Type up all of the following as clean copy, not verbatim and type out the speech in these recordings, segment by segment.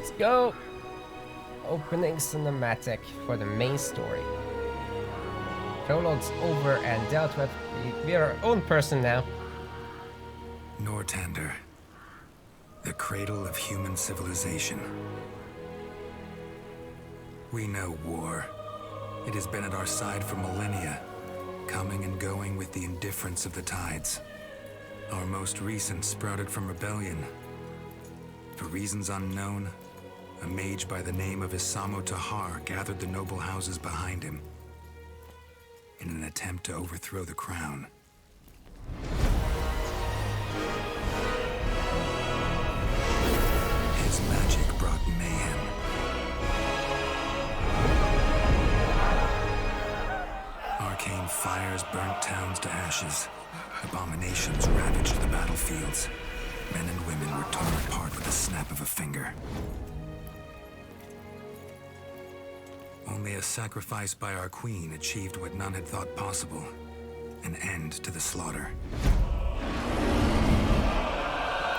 Let's go! Opening cinematic for the main story. Prologue's over and dealt with. We are our own person now. Nortander, the cradle of human civilization. We know war. It has been at our side for millennia, coming and going with the indifference of the tides. Our most recent sprouted from rebellion. For reasons unknown, a mage by the name of Isamo Tahar gathered the noble houses behind him in an attempt to overthrow the crown. His magic brought mayhem. Arcane fires burnt towns to ashes. Abominations ravaged the battlefields. Men and women were torn apart with the snap of a finger. Only a sacrifice by our queen achieved what none had thought possible. An end to the slaughter.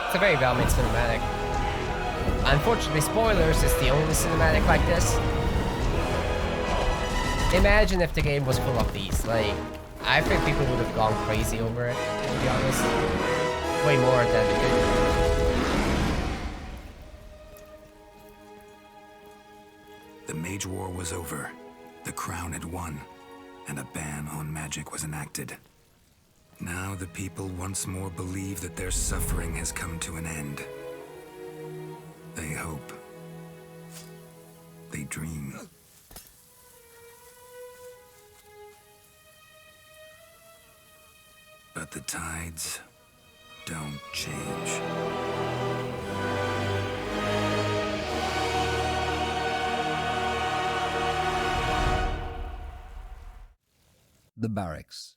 It's a very well-made cinematic. Unfortunately, spoilers is the only cinematic like this. Imagine if the game was full of these. Like, I think people would have gone crazy over it, to be honest. Way more than... The Mage War was over. The crown had won, and a ban on magic was enacted. Now the people once more believe that their suffering has come to an end. They hope. They dream. But the tides don't change. The barracks.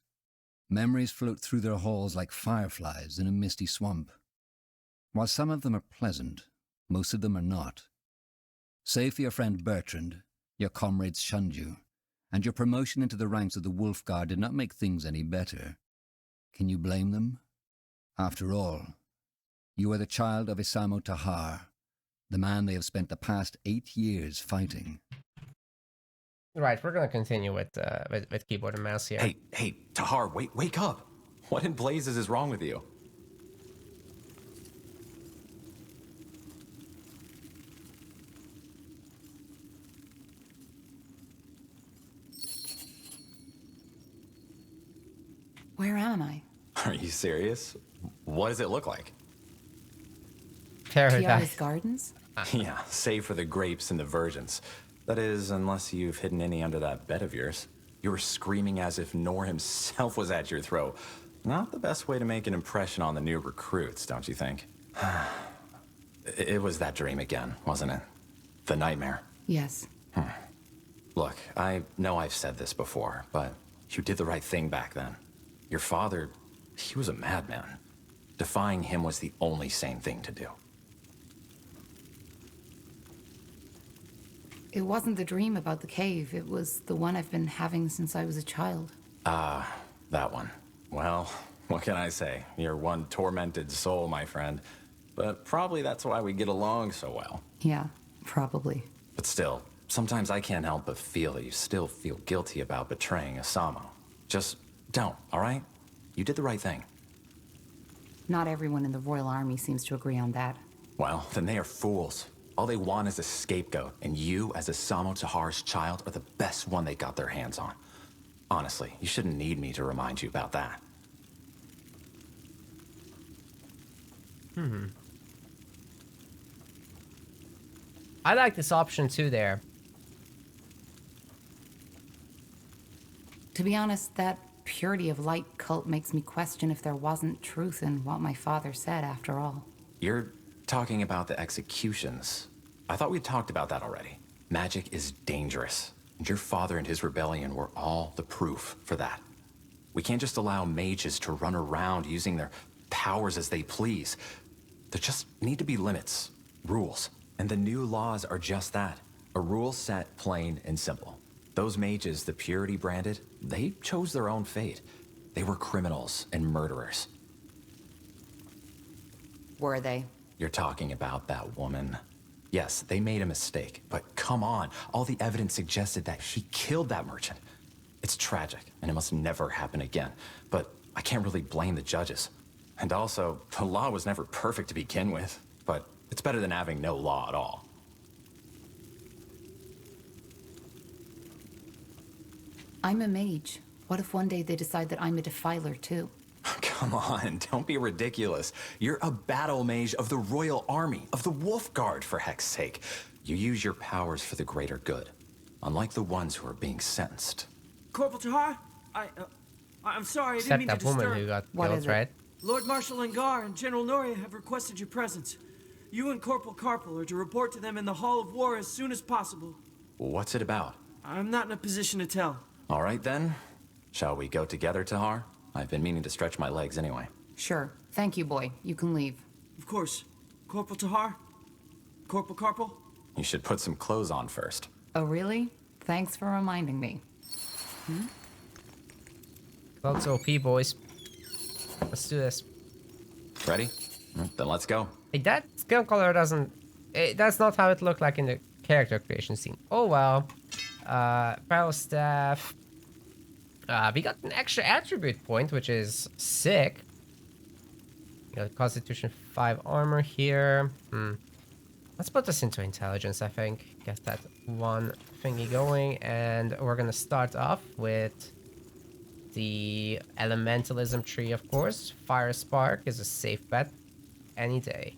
Memories float through their halls like fireflies in a misty swamp. While some of them are pleasant, most of them are not. Save for your friend Bertrand, your comrades shunned you, and your promotion into the ranks of the Wolf Guard did not make things any better. Can you blame them? After all, you are the child of Isamo Tahar, the man they have spent the past 8 years fighting. Right, we're gonna continue with keyboard and mouse here. Hey, Tahar, wake up! What in blazes is wrong with you? Where am I? Are you serious? What does it look like? Paradise. Kiara's Gardens? Yeah, save for the grapes and the virgins. That is, unless you've hidden any under that bed of yours. You were screaming as if Nor himself was at your throat. Not the best way to make an impression on the new recruits, don't you think? It was that dream again, wasn't it? The nightmare. Yes. Look, I know I've said this before, but you did the right thing back then. Your father, he was a madman. Defying him was the only sane thing to do. It wasn't the dream about the cave. It was the one I've been having since I was a child. That one. Well, what can I say? You're one tormented soul, my friend. But probably that's why we get along so well. Yeah, probably. But still, sometimes I can't help but feel that you still feel guilty about betraying Asamo. Just don't, all right? You did the right thing. Not everyone in the Royal Army seems to agree on that. Well, then they are fools. All they want is a scapegoat, and you, as Asamo Tahar's child, are the best one they got their hands on. Honestly, you shouldn't need me to remind you about that. I like this option too there. To be honest, that purity of light cult makes me question if there wasn't truth in what my father said after all. You're talking about the executions. I thought we talked about that already. Magic is dangerous, and your father and his rebellion were all the proof for that. We can't just allow mages to run around using their powers as they please. There just need to be limits, rules, and the new laws are just that. A rule set plain and simple. Those mages the Purity branded, they chose their own fate. They were criminals and murderers. Were they? You're talking about that woman. Yes, they made a mistake, but come on. All the evidence suggested that he killed that merchant. It's tragic, and it must never happen again. But I can't really blame the judges. And also, the law was never perfect to begin with, but it's better than having no law at all. I'm a mage. What if one day they decide that I'm a defiler too? Come on, don't be ridiculous. You're a battle mage of the Royal Army, of the Wolf Guard, for heck's sake. You use your powers for the greater good, unlike the ones who are being sentenced. Corporal Tahar, I'm sorry, I didn't Except mean that to woman disturb. who got What killed, is it? right? Lord Marshal Lengar and General Noria have requested your presence. You and Corporal Carpel are to report to them in the Hall of War as soon as possible. What's it about? I'm not in a position to tell. All right, then. Shall we go together, Tahar? I've been meaning to stretch my legs anyway. Sure. Thank you, boy. You can leave. Of course. Corporal Tahar? Corporal Carpel? You should put some clothes on first. Oh, really? Thanks for reminding me. Lots OP, boys. Let's do this. Ready? Then let's go. Hey, that skin color doesn't... that's not how it looked like in the character creation scene. Oh, well. Battle staff. We got an extra attribute point, which is sick. We got Constitution 5 armor here. Let's put this into intelligence, I think. Get that one thingy going. And we're gonna start off with the elementalism tree, of course. Fire Spark is a safe bet any day.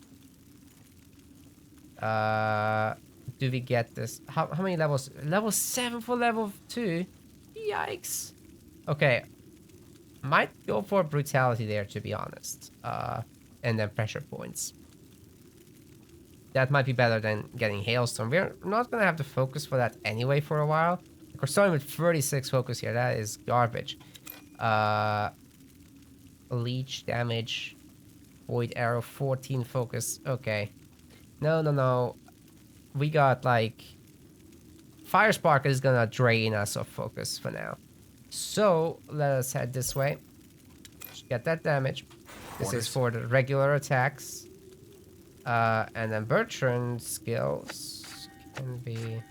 Do we get this? How many levels? Level 7 for level 2? Yikes. Okay. Might go for brutality there, to be honest. And then pressure points. That might be better than getting Hailstorm. We're not going to have to focus for that anyway for a while. We're starting with 36 focus here. That is garbage. Leech damage. Void Arrow, 14 focus. Okay. No. We got, like... Fire Spark is going to drain us of focus for now. So, let us head this way. Get that damage. This is for the regular attacks. And then Bertrand's skills can be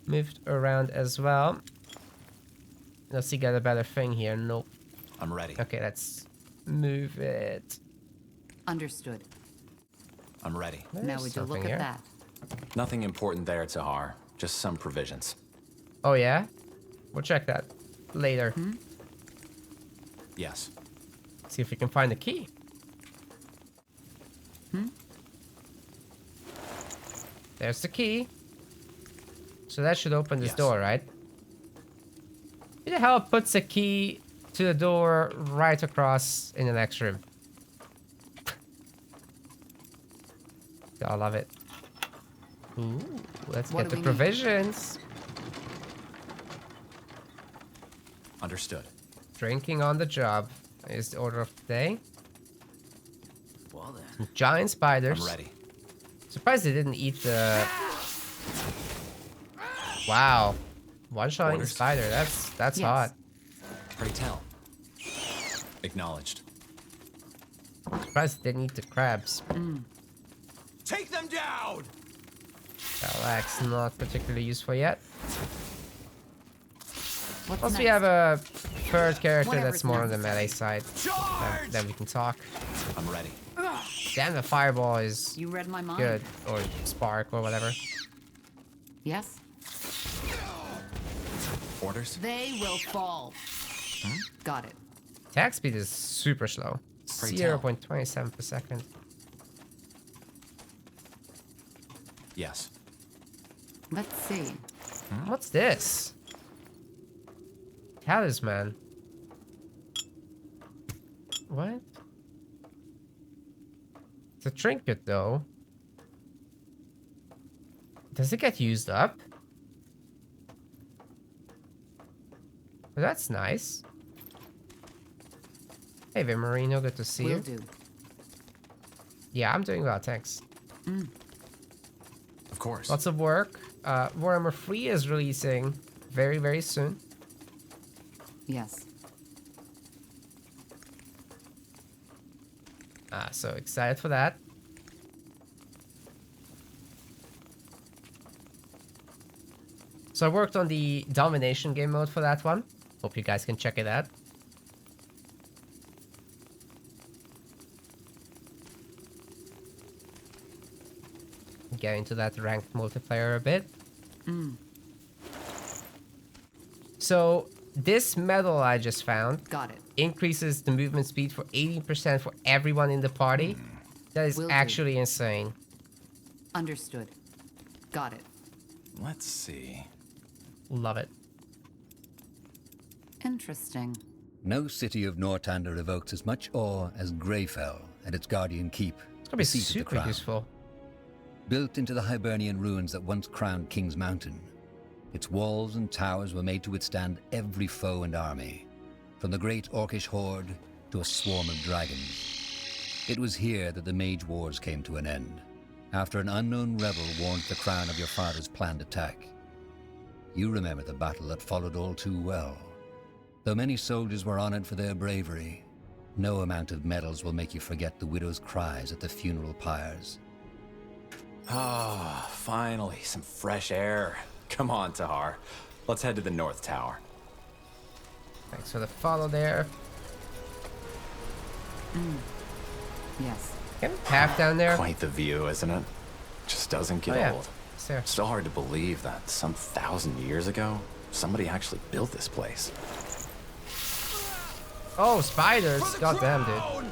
moved around as well. Let's see, get a better thing here. Nope. I'm ready. Okay, let's move it. Understood. I'm ready. Now would you look at that? Nothing important there, Tahar. Just some provisions. Oh, yeah? We'll check that later. Yes. See if we can find the key. There's the key. So that should open this Yes. door, right? Who the hell puts a key to the door right across in the next room? I love it. Ooh, let's What get do the we need? provisions. Understood. Drinking on the job is the order of the day. Well then. Some giant spiders. I'm ready. Surprised they didn't eat the... Wow. One-shotting Orders. spider. That's Yes. hot. Pray tell. Acknowledged. Surprised they didn't eat the crabs. Take them down! Barracks not particularly useful yet. What's Once next? we have a third character Whatever's that's more on the necessary. melee side, then we can talk. I'm ready. Damn, the fireball is You read my mind. good. Or spark or whatever. Yes? Orders? They will fall. Got it. Attack speed is super slow. Pray tell. 0.27 per second. Yes. Let's see. What's this? Talisman. What? It's a trinket though. Does it get used up? Well, that's nice. Hey, Vimarino, good to see Will you. do. Yeah, I'm doing well, thanks. Of course. Lots of work. Warhammer 3 is releasing very, very soon. Yes. So excited for that. So I worked on the domination game mode for that one. Hope you guys can check it out. Get into that ranked multiplayer a bit. So this medal I just found Got it. increases the movement speed for 80% for everyone in the party. That is Will do. actually insane. Understood. Got it. Let's see. Love it. Interesting. No city of Northander evokes as much awe as Greyfell and its guardian keep. It's gonna be the seat of the super crown. useful. Built into the Hibernian ruins that once crowned King's Mountain, its walls and towers were made to withstand every foe and army, from the great Orcish horde to a swarm of dragons. It was here that the mage wars came to an end, after an unknown rebel warned the crown of your father's planned attack. You remember the battle that followed all too well. Though many soldiers were honored for their bravery, no amount of medals will make you forget the widow's cries at the funeral pyres. Ah, finally, some fresh air. Come on, Tahar. Let's head to the North Tower. Thanks for the follow there. Yes. Can we path down there? Quite the view, isn't it? Just doesn't get Oh, yeah. old. It's there. Still hard to believe that some 1,000 years ago, somebody actually built this place. Oh, spiders! Goddamn, dude.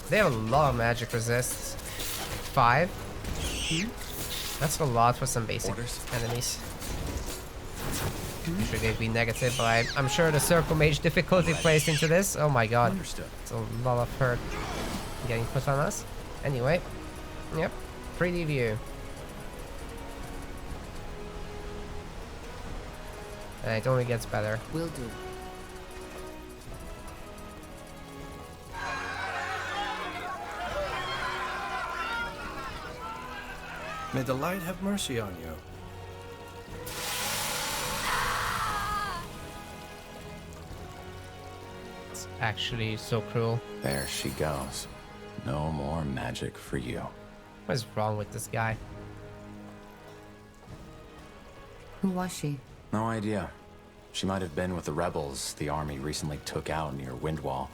They have a lot of magic resists. 5. That's a lot for some basic Orders? enemies. Usually they'd be negative, but I'm sure the circle mage difficulty plays into this. Oh my god. Understood. It's a lot of hurt getting put on us. Anyway. Yep. Pretty view. And it only gets better. Will do. May the light have mercy on you. It's actually so cruel. There she goes. No more magic for you. What is wrong with this guy? Who was she? No idea. She might have been with the rebels the army recently took out near Windwall.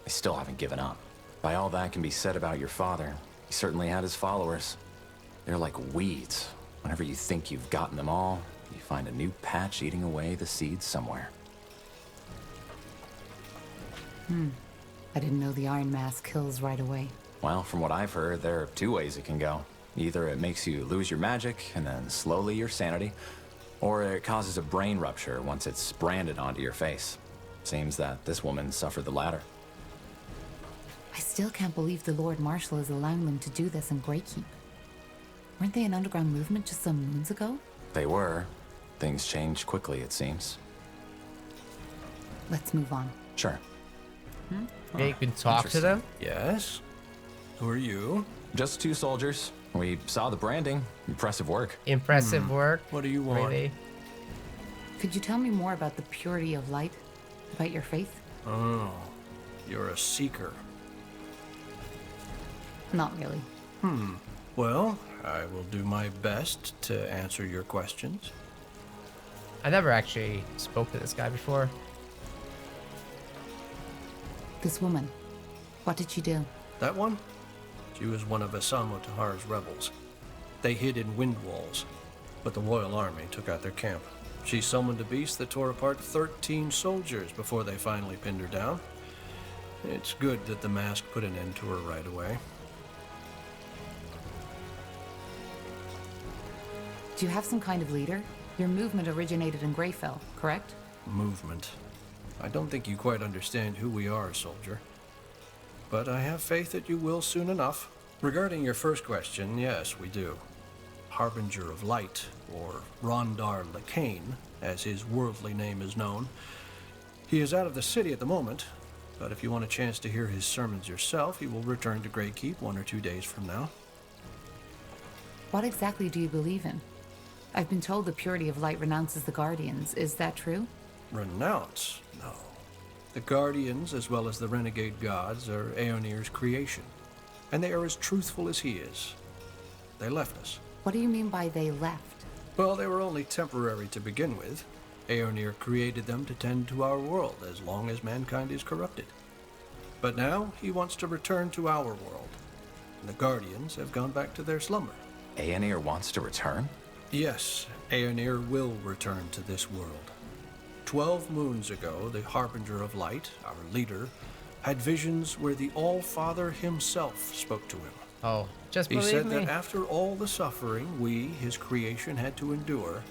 They still haven't given up. By all that can be said about your father, he certainly had his followers. They're like weeds. Whenever you think you've gotten them all, you find a new patch eating away the seeds somewhere. I didn't know the Iron Mask kills right away. Well, from what I've heard, there are 2 ways it can go. Either it makes you lose your magic, and then slowly your sanity, or it causes a brain rupture once it's branded onto your face. Seems that this woman suffered the latter. I still can't believe the Lord Marshal is allowing them to do this in Greykeep. Weren't they an underground movement just some moons ago? They were. Things changed quickly, it seems. Let's move on. Sure. Yeah, you can talk to them. Yes? Who are you? Just 2 soldiers. We saw the branding. Impressive work. Impressive work. What do you want? Really? Could you tell me more about the purity of light? About your faith? Oh, you're a seeker. Not really. Well, I will do my best to answer your questions. I never actually spoke to this guy before. This woman. What did she do? That one? She was one of Asamo Tahar's rebels. They hid in wind walls, but the royal army took out their camp. She summoned a beast that tore apart 13 soldiers before they finally pinned her down. It's good that the mask put an end to her right away. Do you have some kind of leader? Your movement originated in Greyfell, correct? Movement. I don't think you quite understand who we are, soldier. But I have faith that you will soon enough. Regarding your first question, yes, we do. Harbinger of Light, or Rondar Lacane, as his worldly name is known. He is out of the city at the moment, but if you want a chance to hear his sermons yourself, he will return to Greykeep 1 or 2 days from now. What exactly do you believe in? I've been told the purity of light renounces the Guardians. Is that true? Renounce? No. The Guardians, as well as the renegade gods, are Aeonir's creation, and they are as truthful as he is. They left us, What do you mean by they left? Well, they were only temporary to begin with. Aeonir created them to tend to our world as long as mankind is corrupted. But now he wants to return to our world. And the Guardians have gone back to their slumber. Aeonir wants to return? Yes, Aeonir will return to this world. 12 moons ago, the Harbinger of Light, our leader, had visions where the All-Father himself spoke to him. Oh, just He believe said me. that after all the suffering we, his creation, had to endure,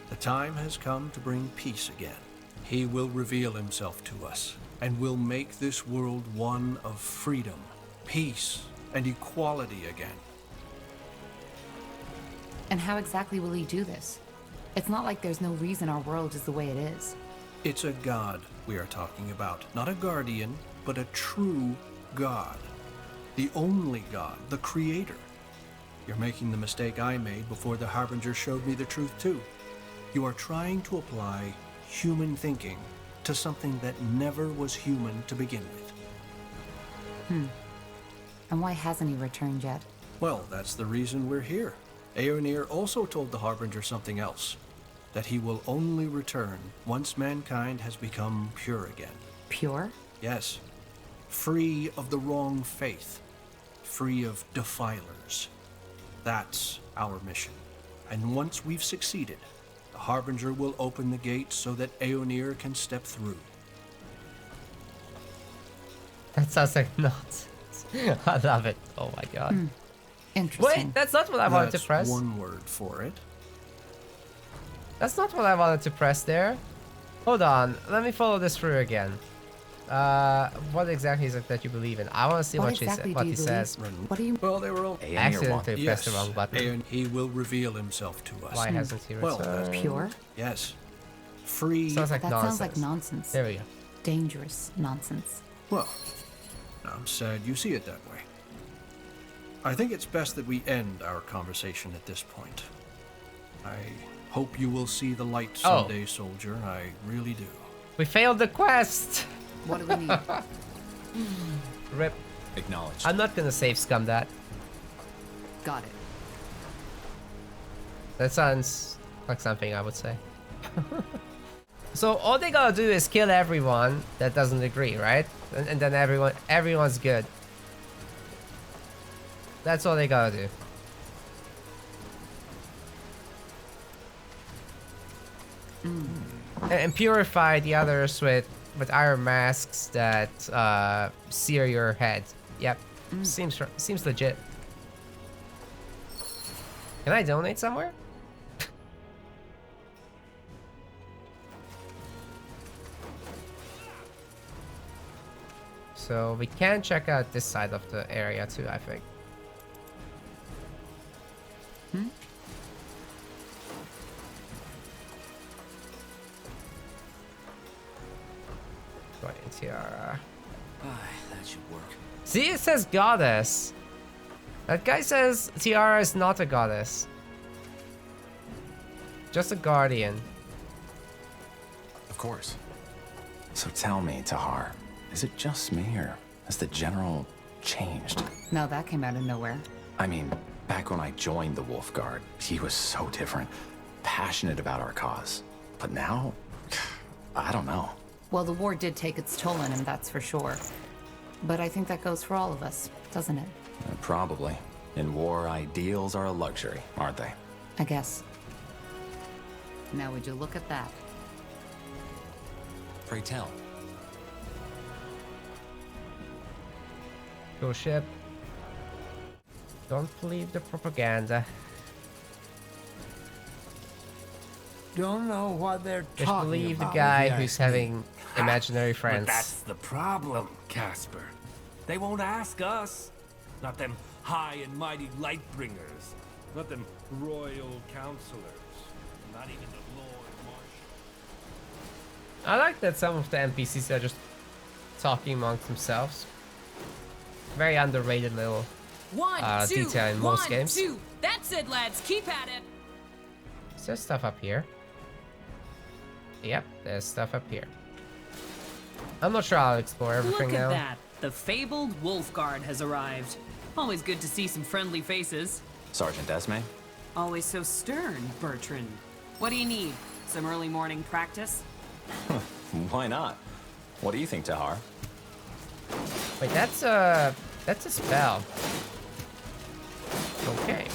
the time has come to bring peace again. He will reveal himself to us, and will make this world one of freedom, peace, and equality again. And how exactly will he do this? It's not like there's no reason our world is the way it is. It's a god we are talking about, not a guardian, but a true god. The only god, the creator. You're making the mistake I made before the Harbinger showed me the truth too. You are trying to apply human thinking to something that never was human to begin with. And why hasn't he returned yet? Well, that's the reason we're here. Aeonir also told the Harbinger something else. That he will only return once mankind has become pure again. Pure? Yes. Free of the wrong faith. Free of defilers. That's our mission. And once we've succeeded, the Harbinger will open the gate so that Aeonir can step through. That sounds like nonsense. I love it. Oh my god. Interesting. Wait, that's not what I wanted to That's press. one word for it. That's not what I wanted to press there. Hold on. Let me follow this through again. What exactly is it that you believe in? I want to see what, exactly what do he you says. believe? What do you... Well, they were all... Aeonir Accidentally Yes, pressed the wrong button. and he will reveal himself to us. Why hasn't he Well, returned? Pure? Yes. Free... Sounds like That nonsense. sounds like nonsense. There we go. Dangerous nonsense. Well, I'm sad you see it that way. I think it's best that we end our conversation at this point. I hope you will see the light Oh. someday, soldier. I really do. We failed the quest. What do we need? Rip. Acknowledged. I'm not gonna save scum that. Got it. That sounds like something I would say. So all they gotta do is kill everyone that doesn't agree, right? And then everyone's good. That's all they gotta do. And purify the others with iron masks that sear your head. Yep, seems legit. Can I donate somewhere? So we can check out this side of the area too, I think. Right, tiara. That should work. See, it says goddess. That guy says tiara is not a goddess. Just a guardian. Of course. So tell me, Tahar, is it just me, or has the general changed? No, that came out of nowhere. I mean, back when I joined the Wolf Guard, he was so different, passionate about our cause. But now, I don't know. Well, the war did take its toll on him, that's for sure. But I think that goes for all of us, doesn't it? Probably. In war, ideals are a luxury, aren't they? I guess. Now, would you look at that? Pray tell. Go ship. Don't believe the propaganda. Don't know what they're Just talking believe the about, guy if you who's ask me. having imaginary But friends. that's the problem, Casper. They won't ask us. Not them high and mighty Lightbringers. Not them royal counselors. Not even the Lord Marshal. I like that some of the NPCs are just talking amongst themselves. Very underrated little detail in most games. Two. That's it, lads. Keep at it. Is there stuff up here? Yep, there's stuff up here. I'm not sure I'll explore everything Look at now. that. The fabled Wolf Guard has arrived. Always good to see some friendly faces. Sergeant Esme? Always so stern, Bertrand. What do you need? Some early morning practice? Why not? What do you think, Tahar? Wait, that's a spell. Okay.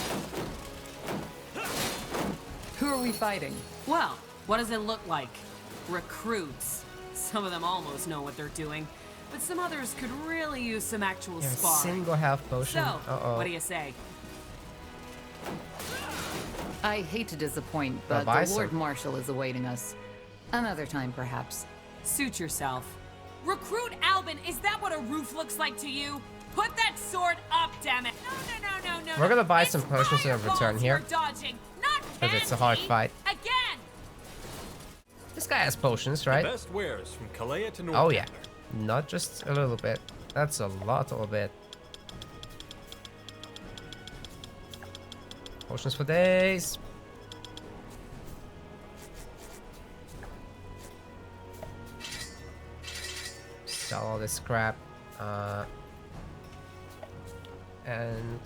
Who are we fighting? Well, what does it look like? Recruits. Some of them almost know what they're doing, but some others could really use some actual Yeah, sparring. single health potion. So, Uh-oh. what do you say? I hate to disappoint, but buy the Lord some. Marshal is awaiting us. Another time, perhaps. Suit yourself. Recruit Albin, is that what a roof looks like to you? Put that sword up, damn it! No. We're gonna buy It's some potions in fireballs return here. we're dodging, not Because it's a hard candy. fight. Again! This guy has potions, right? Best wares from Kalea to North. Oh yeah. Not just a little bit. That's a lot of it. Potions for days. Sell all this crap. And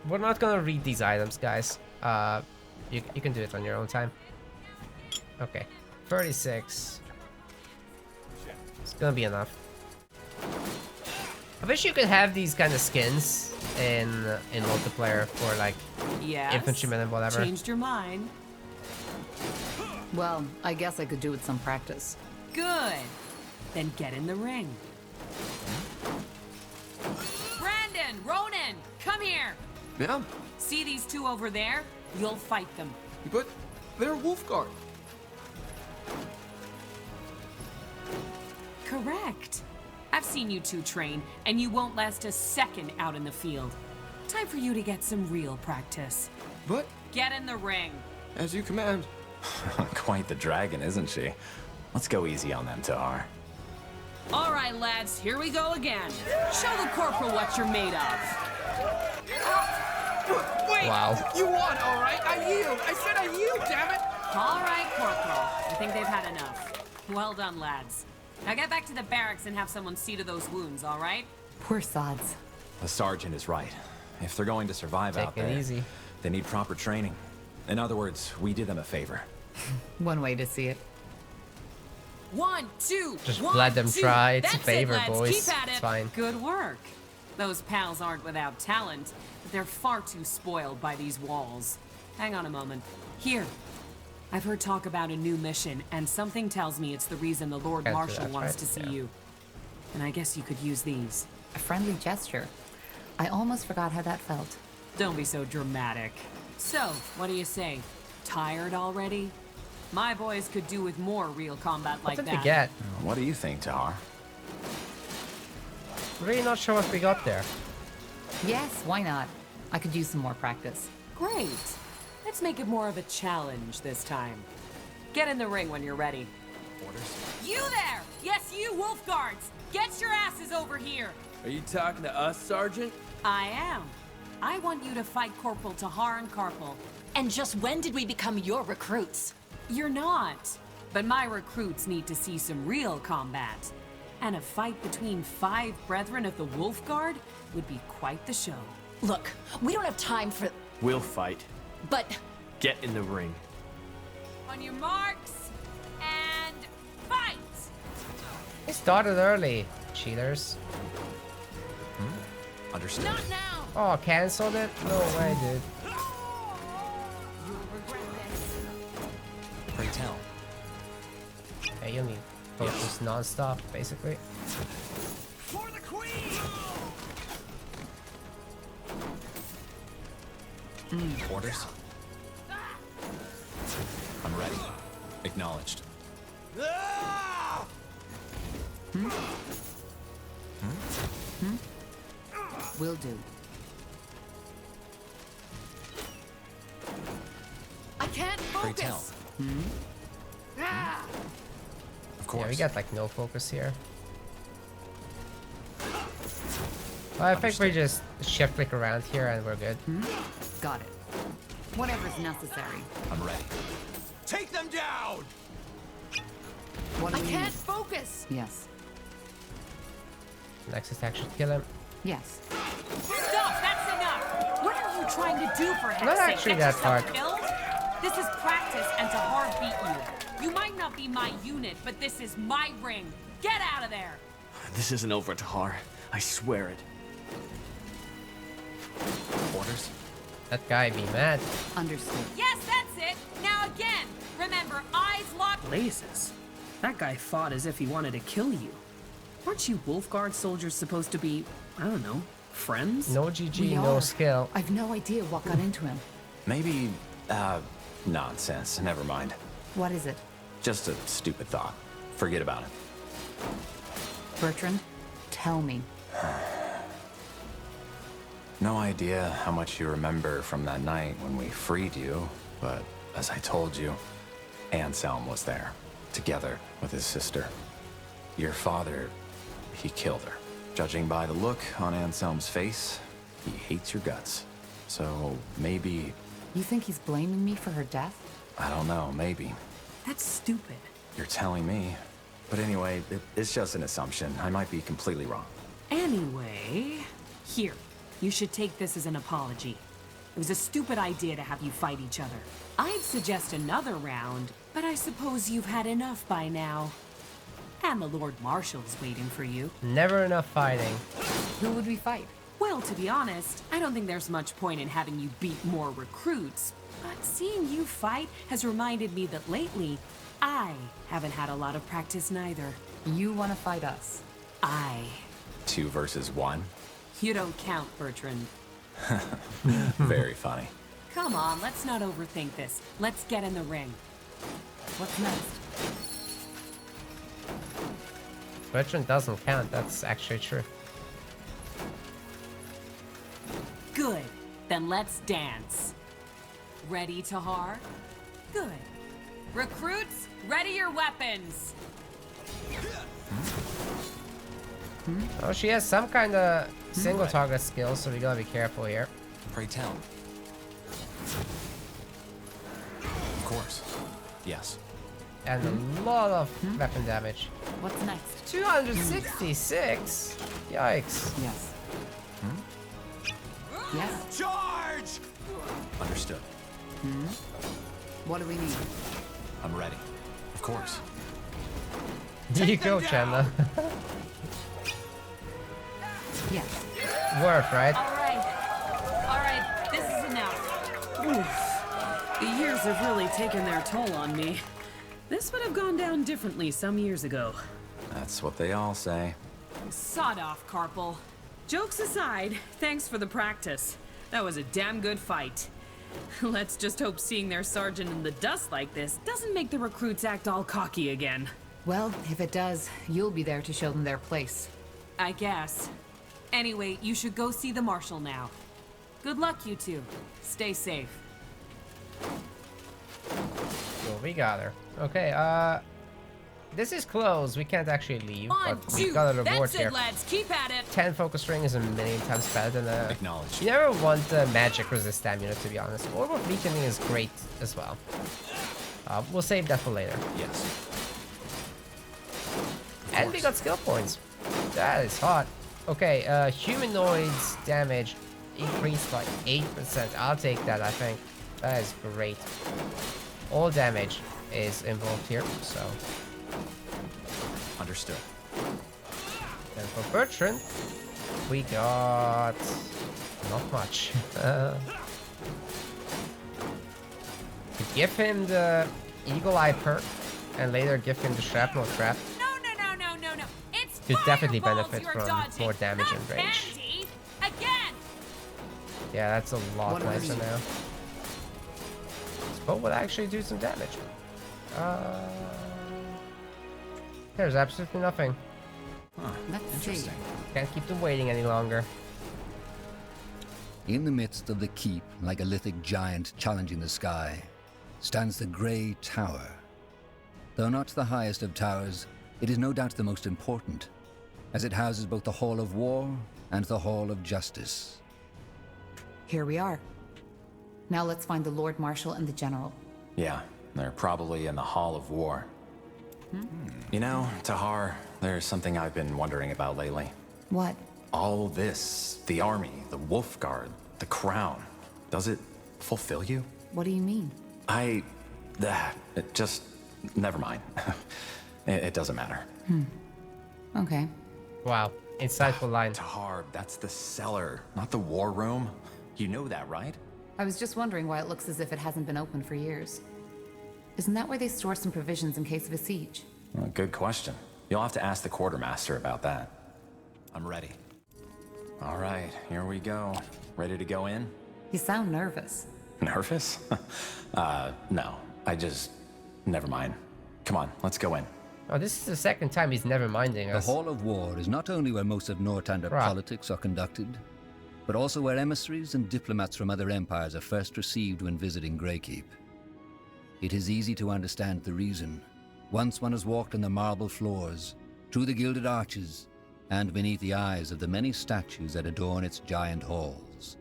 we're not gonna read these items, guys. You can do it on your own time. Okay, 36. It's gonna be enough. I wish you could have these kind of skins in multiplayer for like Yes. infantrymen and whatever. Changed your mind. Well, I guess I could do with some practice. Good. Then get in the ring. Brandon, Ronan, come here. Yeah, See these two over there? You'll fight them. but they're Wolfguard. Correct. I've seen you two train, and you won't last a second out in the field. Time for you to get some real practice. But Get in the ring. as you command. Quite the dragon, isn't she? Let's go easy on them, Tahar. All right, lads, here we go again. Show the corporal what you're made of. Wait! Wow. You won, all right? I yield. I said I yield, damn it! All right, corporal. I think they've had enough. Well done, lads. Now get back to the barracks and have someone see to those wounds, all right? Poor sods. The sergeant is right. If they're going to survive out Take it there, easy. they need proper training. In other words, we did them a favor. One way to see it. 1, 2, Just 1, let them 2. try. It's a That's favor, it, lads. boys. Keep at It's it. fine. Good work. Those pals aren't without talent, but they're far too spoiled by these walls. Hang on a moment. Here. I've heard talk about a new mission, and something tells me it's the reason the Lord Can't do Marshal that, wants right? to see Yeah. you. And I guess you could use these. A friendly gesture. I almost forgot how that felt. Don't be so dramatic. So, what do you say? Tired already? My boys could do with more real combat What like did that. we get? What do you think, Tahar? Really not sure what we got there. Yes, why not? I could use some more practice. Great. Let's make it more of a challenge this time. Get in the ring when you're ready. Orders? You there! Yes, you wolf guards! Get your asses over here! Are you talking to us, Sergeant? I am. I want you to fight Corporal Tahar and Carpal. And just when did we become your recruits? You're not. But my recruits need to see some real combat. And a fight between 5 brethren of the Wolf Guard would be quite the show. Look, we don't have time for... We'll fight. But... Get in the ring. On your marks, and fight! It started early, cheaters. Understood. Not now! Oh, canceled it? No way, dude. Pray tell. Hey, you need focus non-stop, basically. For the queen! Orders? I'm ready. Acknowledged. Will do. I can't Pray tell. focus! Of course. Yeah, we got like no focus here. Well, I think we just shift click around here and we're good. Got it. Whatever's necessary. I'm ready. Take them down! What do I we can't need? focus! Yes. Next attack should kill him. Yes. Stop! That's enough! What are you trying to do for heck's Not sake? actually Get that yourself hard. killed? This is practice, and Tahar beat you. You might not be my unit, but this is my ring. Get out of there! This isn't over, Tahar. I swear it. Orders? That guy be mad. Understood. Yes, that's it! Now again! Remember, eyes locked. Blazes. That guy fought as if he wanted to kill you. Aren't you Wolfguard soldiers supposed to be, I don't know, friends? No GG, We no are. skill. I've no idea what got into him. Maybe, nonsense. Never mind. What is it? Just a stupid thought. Forget about it. Bertrand, tell me. No idea how much you remember from that night when we freed you, but as I told you, Anselm was there, together with his sister. Your father, he killed her. Judging by the look on Anselm's face, he hates your guts. So maybe... You think he's blaming me for her death? I don't know, maybe. That's stupid. You're telling me. But anyway, it's just an assumption. I might be completely wrong. Anyway, here. You should take this as an apology. It was a stupid idea to have you fight each other. I'd suggest another round, but I suppose you've had enough by now. And the Lord Marshal's waiting for you. Never enough fighting. Who would we fight? Well, to be honest, I don't think there's much point in having you beat more recruits. But seeing you fight has reminded me that lately, I haven't had a lot of practice neither. You want to fight us? 2 versus 1? You don't count, Bertrand. Very funny. Come on, let's not overthink this. Let's get in the ring. What's next? Bertrand doesn't count, that's actually true. Good. Then let's dance. Ready, Tahar? Good. Recruits, ready your weapons. Oh, she has some kind of single target skill, so we gotta be careful here. Pray tell. Of course. Yes. And a lot of weapon damage. What's next? 266? Yikes. Yes. Yes? Charge! Understood. What do we need? I'm ready. Of course. Here you go, Chandler. Yes. Worth, right? All right, this is enough. Oof. The years have really taken their toll on me. This would have gone down differently some years ago. That's what they all say. Sod off, Carpal. Jokes aside, thanks for the practice. That was a damn good fight. Let's just hope seeing their sergeant in the dust like this doesn't make the recruits act all cocky again. Well, if it does, you'll be there to show them their place. I guess. Anyway, you should go see the Marshal now. Good luck, you two. Stay safe. Cool, we got her. Okay, this is closed. We can't actually leave, but we got a reward That's here. it, lads. Keep at it. 10 focus ring is a million times better than a... Acknowledge. You never want the magic resist stamina, to be honest. Orb of weakening is great as well. We'll save that for later. Yes. And we got skill points. That is hot. Okay, humanoids damage increased by 8%. I'll take that, I think. That is great. All damage is involved here, so... Understood. And for Bertrand, we got... not much. Give him the Eagle Eye perk, and later give him the Shrapnel Trap. No. It's Could definitely fireballs benefit you're from dodging, more damage not and range. candy. Again. Yeah, that's a lot What do we nicer need? now. This bow will actually do some damage. There's absolutely nothing. Huh. Let's see. Interesting. Can't keep them waiting any longer. In the midst of the keep, like a lithic giant challenging the sky, stands the Grey Tower. Though not the highest of towers, it is no doubt the most important, as it houses both the Hall of War and the Hall of Justice. Here we are. Now let's find the Lord Marshal and the General. Yeah, they're probably in the Hall of War. You know, Tahar, there's something I've been wondering about lately. What? All this, the army, the Wolf Guard, the crown. Does it fulfill you? What do you mean? It just... Never mind. It doesn't matter. Okay. Wow, insightful line. Tahar, that's the cellar, not the war room. You know that, right? I was just wondering why it looks as if it hasn't been opened for years. Isn't that where they store some provisions in case of a siege? Well, good question. You'll have to ask the quartermaster about that. I'm ready. All right, here we go. Ready to go in? You sound nervous. Nervous? No. Never mind. Come on, let's go in. Oh, this is the second time he's never minding us. The Hall of War is not only where most of Northander politics are conducted, but also where emissaries and diplomats from other empires are first received when visiting Greykeep. It is easy to understand the reason. Once one has walked on the marble floors, through the gilded arches, and beneath the eyes of the many statues that adorn its giant halls.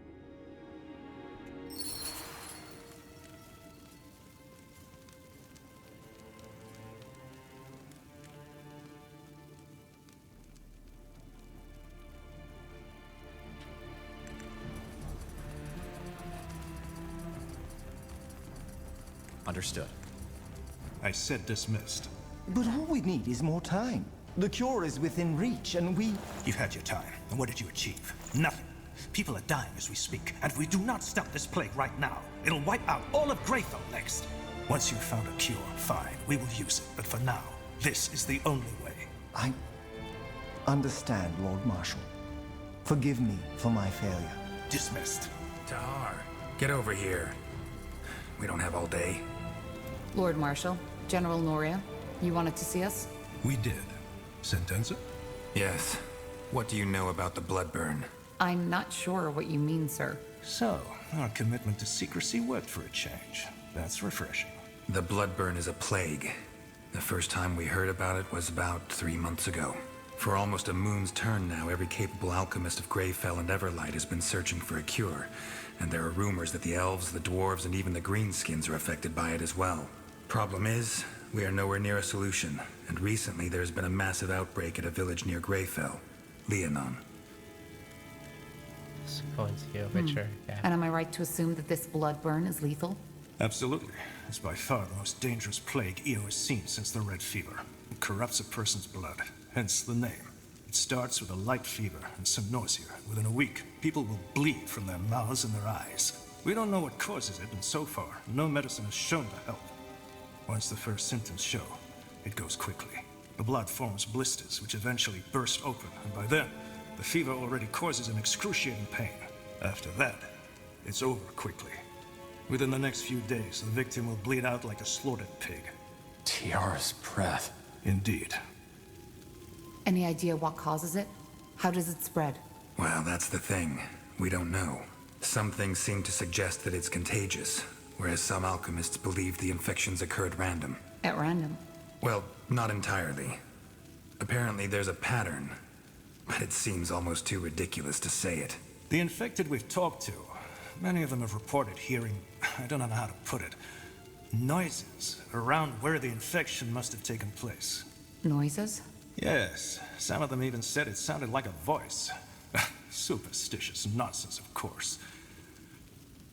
Understood. I said dismissed. But all we need is more time. The cure is within reach, and we... You've had your time, and what did you achieve? Nothing. People are dying as we speak, and if we do not stop this plague right now, it'll wipe out all of Greyfell next. Once you've found a cure, fine, we will use it. But for now, this is the only way. I understand, Lord Marshal. Forgive me for my failure. Dismissed. Tahar, get over here. We don't have all day. Lord Marshal, General Noria, you wanted to see us? We did. Sentenza? Yes. What do you know about the Bloodburn? I'm not sure what you mean, sir. So, our commitment to secrecy worked for a change. That's refreshing. The Bloodburn is a plague. The first time we heard about it was about 3 months ago. For almost a moon's turn now, every capable alchemist of Greyfell and Everlight has been searching for a cure. And there are rumors that the elves, the dwarves, and even the greenskins are affected by it as well. Problem is, we are nowhere near a solution, and recently there's been a massive outbreak at a village near Greyfell, Leonon. It's going to your Witcher, yeah. And am I right to assume that this blood burn is lethal? Absolutely. It's by far the most dangerous plague EO has seen since the Red Fever. It corrupts a person's blood, hence the name. It starts with a light fever and some nausea. Within a week, people will bleed from their mouths and their eyes. We don't know what causes it, and so far, no medicine has shown to help. Once the first symptoms show, it goes quickly. The blood forms blisters, which eventually burst open, and by then, the fever already causes an excruciating pain. After that, it's over quickly. Within the next few days, the victim will bleed out like a slaughtered pig. Tiara's breath. Indeed. Any idea what causes it? How does it spread? Well, that's the thing. We don't know. Some things seem to suggest that it's contagious, whereas some alchemists believe the infections occur at random. At random? Well, not entirely. Apparently there's a pattern, but it seems almost too ridiculous to say it. The infected we've talked to, many of them have reported hearing, I don't know how to put it, noises around where the infection must have taken place. Noises? Yes, some of them even said it sounded like a voice. Superstitious nonsense, of course.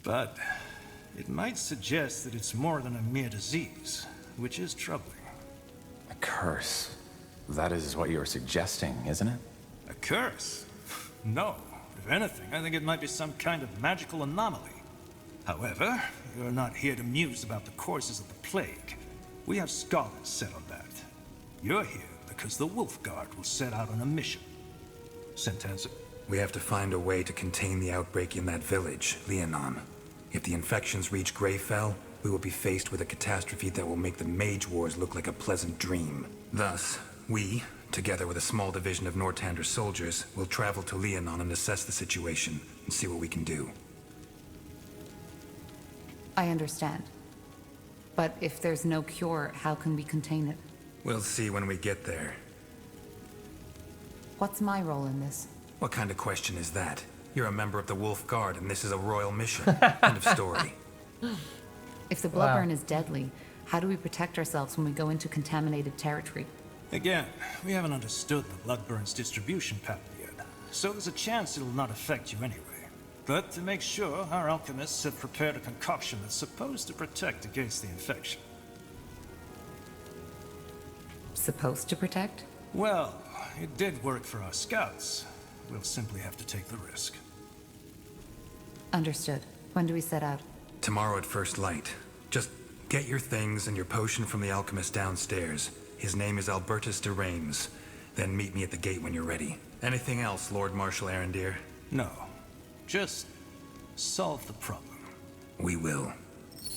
But it might suggest that it's more than a mere disease, which is troubling. A curse. That is what you're suggesting, isn't it? A curse? No. If anything, I think it might be some kind of magical anomaly. However, you're not here to muse about the causes of the plague. We have scholars set on that. You're here because the Wolf Guard will set out on a mission. Sentenza? We have to find a way to contain the outbreak in that village, Leonon. If the infections reach Greyfell, we will be faced with a catastrophe that will make the Mage Wars look like a pleasant dream. Thus, we, together with a small division of Northander soldiers, will travel to Leonon and assess the situation and see what we can do. I understand. But if there's no cure, how can we contain it? We'll see when we get there. What's my role in this? What kind of question is that? You're a member of the Wolf Guard and this is a royal mission. End of story. If the bloodburn is deadly, how do we protect ourselves when we go into contaminated territory? Again, we haven't understood the bloodburn's distribution pattern yet, so there's a chance it'll not affect you anyway. But to make sure, our alchemists have prepared a concoction that's supposed to protect against the infection. Supposed to protect? Well, it did work for our scouts. We'll simply have to take the risk. Understood. When do we set out? Tomorrow at first light. Just get your things and your potion from the alchemist downstairs. His name is Albertus de Reims. Then meet me at the gate when you're ready. Anything else, Lord Marshal Arendir? No. Just solve the problem. We will.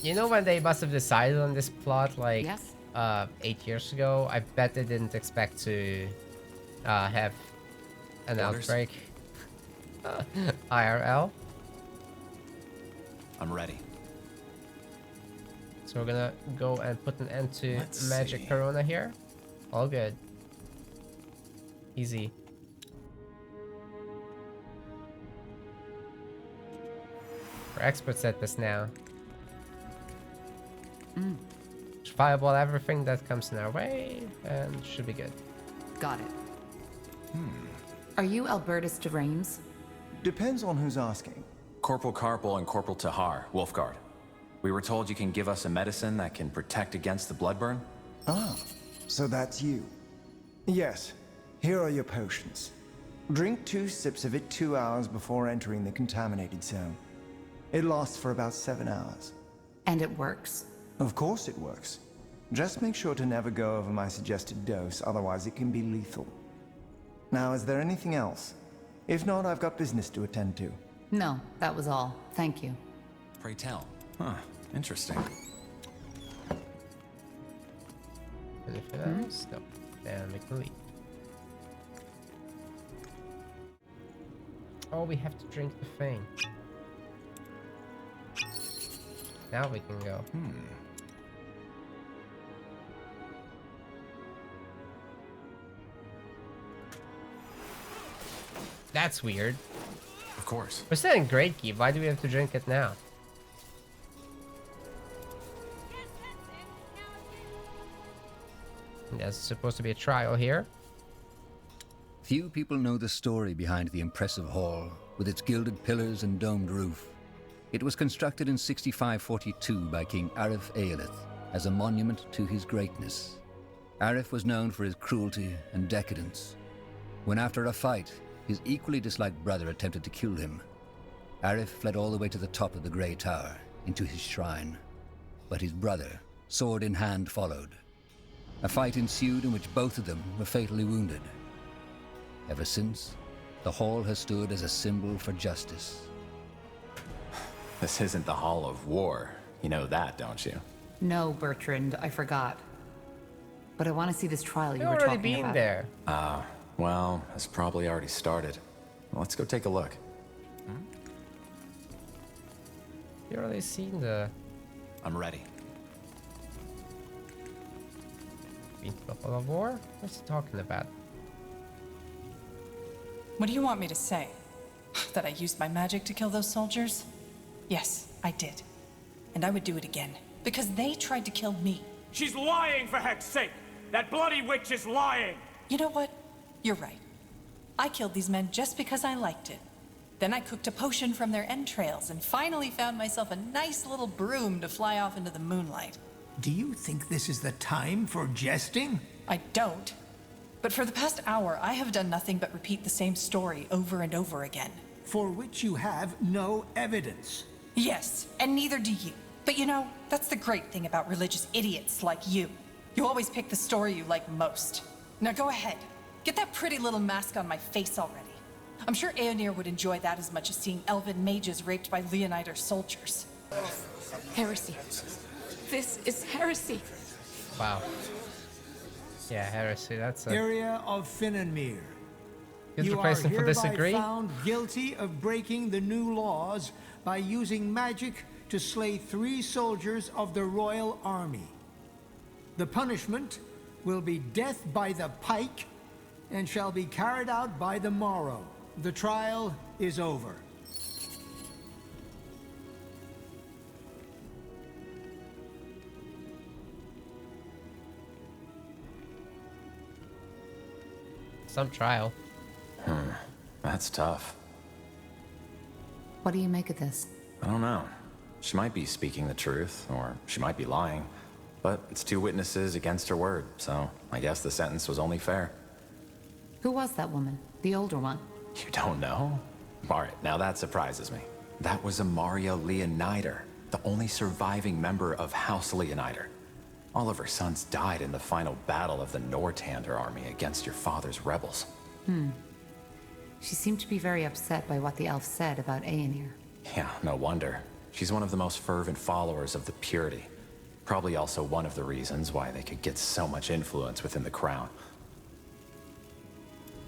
You know when they must have decided on this plot, like, Yes? 8 years ago? I bet they didn't expect to have an outbreak. IRL. I'm ready. So we're gonna go and put an end to Let's Magic see. Corona here. All good. Easy. We're experts at this now. Fireball everything that comes in our way, and should be good. Got it. Are you Albertus de Reims? Depends on who's asking. Corporal Carpel and Corporal Tahar, Wolfguard. We were told you can give us a medicine that can protect against the bloodburn? Ah, so that's you. Yes, here are your potions. Drink 2 sips of it 2 hours before entering the contaminated zone. It lasts for about 7 hours. And it works? Of course it works. Just make sure to never go over my suggested dose, otherwise it can be lethal. Now, is there anything else? If not, I've got business to attend to. No, that was all. Thank you. Pray tell. Huh, interesting. Anything else? No. Then we can leave. Oh, we have to drink the thing. Now we can go. That's weird. Of course. We're still in Greykeep. Why do we have to drink it now? There's supposed to be a trial here. Few people know the story behind the impressive hall, with its gilded pillars and domed roof. It was constructed in 6542 by King Arif Aelith as a monument to his greatness. Arif was known for his cruelty and decadence. When after a fight, his equally disliked brother attempted to kill him, Arif fled all the way to the top of the Grey Tower, into his shrine. But his brother, sword in hand, followed. A fight ensued in which both of them were fatally wounded. Ever since, the hall has stood as a symbol for justice. This isn't the Hall of War. You know that, don't you? No, Bertrand, I forgot. But I want to see this trial you were already talking been about. there. Well, it's probably already started. Well, let's go take a look. You already seen the... I'm ready. Been to the Hall of War? What's he talking about? What do you want me to say? That I used my magic to kill those soldiers? Yes, I did. And I would do it again. Because they tried to kill me. She's lying, for heck's sake! That bloody witch is lying! You know what? You're right. I killed these men just because I liked it. Then I cooked a potion from their entrails and finally found myself a nice little broom to fly off into the moonlight. Do you think this is the time for jesting? I don't. But for the past hour, I have done nothing but repeat the same story over and over again. For which you have no evidence. Yes, and neither do you. But you know, that's the great thing about religious idiots like you. You always pick the story you like most. Now go ahead. Get that pretty little mask on my face already. I'm sure Aonir would enjoy that as much as seeing elven mages raped by Leonider soldiers. Heresy. This is heresy. Wow. Yeah, heresy, that's a... Area of Finnenmere. Good You are replacement for hereby disagree? found guilty of breaking the new laws by using magic to slay 3 soldiers of the royal army. The punishment will be death by the pike and shall be carried out by the morrow. The trial is over. Some trial. That's tough. What do you make of this? I don't know. She might be speaking the truth, or she might be lying. But it's 2 witnesses against her word, so I guess the sentence was only fair. Who was that woman? The older one? You don't know? Alright, now that surprises me. That was Amaria Leonider, the only surviving member of House Leonider. All of her sons died in the final battle of the Nortander army against your father's rebels. She seemed to be very upset by what the elf said about Aenir. Yeah, no wonder. She's one of the most fervent followers of the purity. Probably also one of the reasons why they could get so much influence within the crown.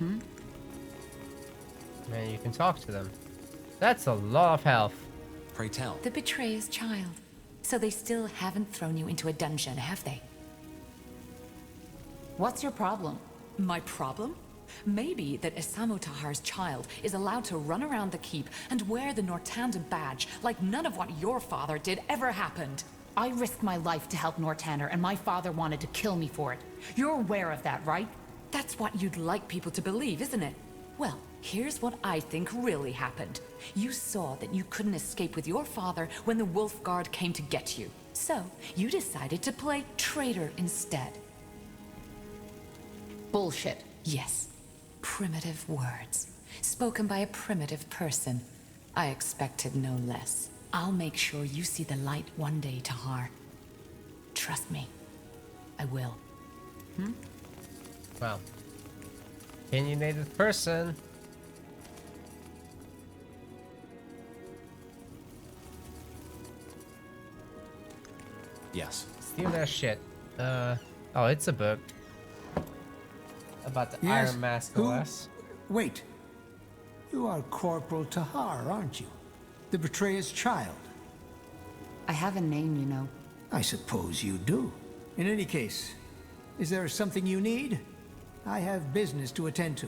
Man, you can talk to them. That's a lot of health. Pray tell. The betrayer's child. So they still haven't thrown you into a dungeon, have they? What's your problem? My problem? Maybe that Isamo Tahar's child is allowed to run around the keep and wear the Nortanda badge like none of what your father did ever happened. I risked my life to help Nortander, and my father wanted to kill me for it. You're aware of that, right? That's what you'd like people to believe, isn't it? Well, here's what I think really happened. You saw that you couldn't escape with your father when the Wolf Guard came to get you. So, you decided to play traitor instead. Bullshit. Yes. Primitive words. Spoken by a primitive person. I expected no less. I'll make sure you see the light one day, Tahar. Trust me. I will. Well, opinionated person. Yes. Steal that shit. Oh, it's a book. About the Yes. Iron Mask Who? OS. Wait. You are Corporal Tahar, aren't you? The betrayer's child. I have a name, you know. I suppose you do. In any case, is there something you need? I have business to attend to.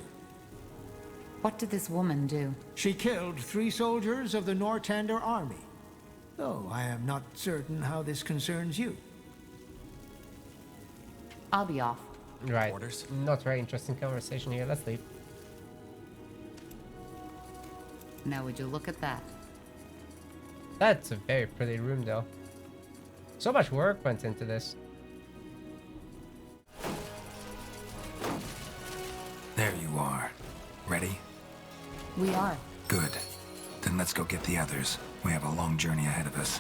What did this woman do? She killed 3 soldiers of the Nortander army. Though I am not certain how this concerns you. I'll be off. Right. Orders? Not very interesting conversation here. Let's leave. Now would you look at that? That's a very pretty room, though. So much work went into this. There you are. Ready? We are. Good. Then let's go get the others. We have a long journey ahead of us.